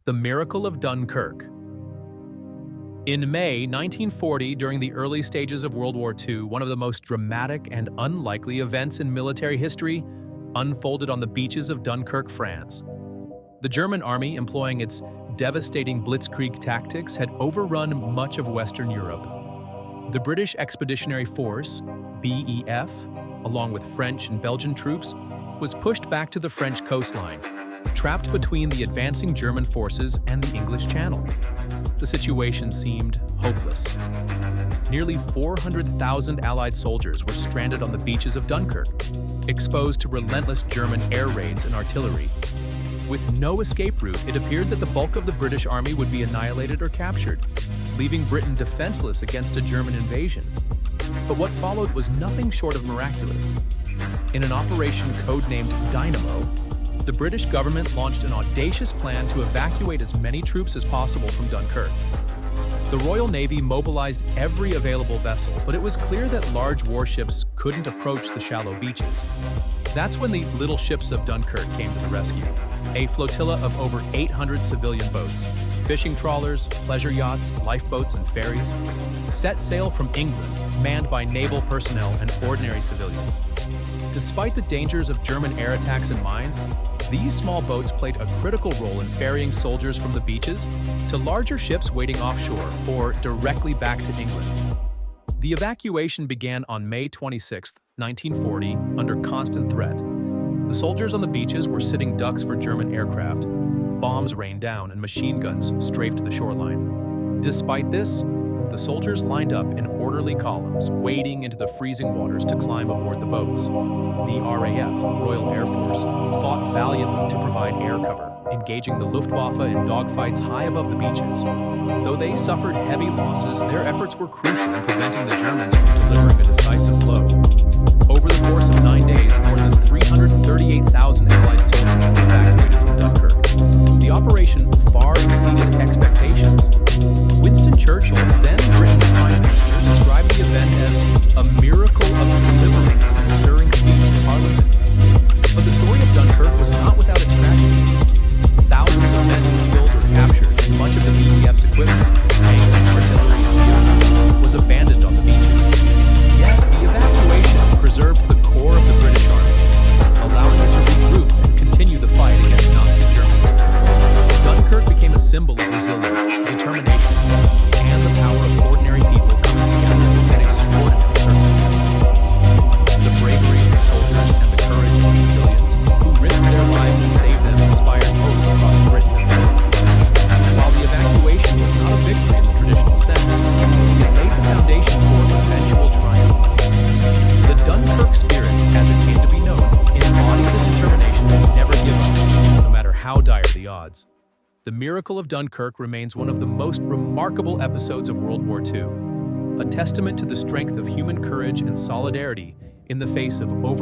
The Miracle of Dunkirk. In May 1940, during the early stages of World War II, one of the most dramatic and unlikely events in military history unfolded on the beaches of Dunkirk, France. The German army, employing its devastating blitzkrieg tactics, had overrun much of Western Europe. The British Expeditionary Force, BEF, along with French and Belgian troops, was pushed back to the French coastline, trapped between the advancing German forces and the English Channel. The situation seemed hopeless. Nearly 400,000 Allied soldiers were stranded on the beaches of Dunkirk, exposed to relentless German air raids and artillery. With no escape route, it appeared that the bulk of the British army would be annihilated or captured, leaving Britain defenseless against a German invasion. But what followed was nothing short of miraculous. In an operation codenamed Dynamo, the British government launched an audacious plan to evacuate as many troops as possible from Dunkirk. The Royal Navy mobilized every available vessel, but it was clear that large warships couldn't approach the shallow beaches. That's when the little ships of Dunkirk came to the rescue. A flotilla of over 800 civilian boats, fishing trawlers, pleasure yachts, lifeboats, and ferries set sail from England, manned by naval personnel and ordinary civilians. Despite the dangers of German air attacks and mines, these small boats played a critical role in ferrying soldiers from the beaches to larger ships waiting offshore or directly back to England. The evacuation began on May 26, 1940, under constant threat. The soldiers on the beaches were sitting ducks for German aircraft. Bombs rained down and machine guns strafed the shoreline. Despite this, the soldiers lined up in orderly columns, wading into the freezing waters to climb aboard the boats. The RAF, Royal Air Force, fought valiantly to provide air cover, engaging the Luftwaffe in dogfights high above the beaches. Though they suffered heavy losses, their efforts were crucial in preventing the Germans from delivering a decisive blow. Over the course of 9 days, more than 338,000 Allied soldiers were evacuated from Dunkirk. The operation far exceeded expectations. Winston Churchill, then Britain's Prime Minister, described the event as a miracle of deliverance in a stirring speech in Parliament. But the story of Dunkirk was not without its tragedies. Thousands of men were killed or captured, and much of the BEF's equipment, tanks, artillery, and vehicles, was abandoned on the beaches. Yet, the evacuation preserved the core of the British Army, allowing it to regroup and continue the fight against Nazi Germany. Dunkirk became a symbol of resilience, determination, and the power of ordinary people coming together in extraordinary circumstances. The bravery of the soldiers and the courage of the civilians who risked their lives to save them inspired hope across Britain. While the evacuation was not a victory in the traditional sense, it laid the foundation for eventual triumph. The Dunkirk spirit, as it came to be known, embodied the determination to never give up, no matter how dire the odds. The Miracle of Dunkirk remains one of the most remarkable episodes of World War II, a testament to the strength of human courage and solidarity in the face of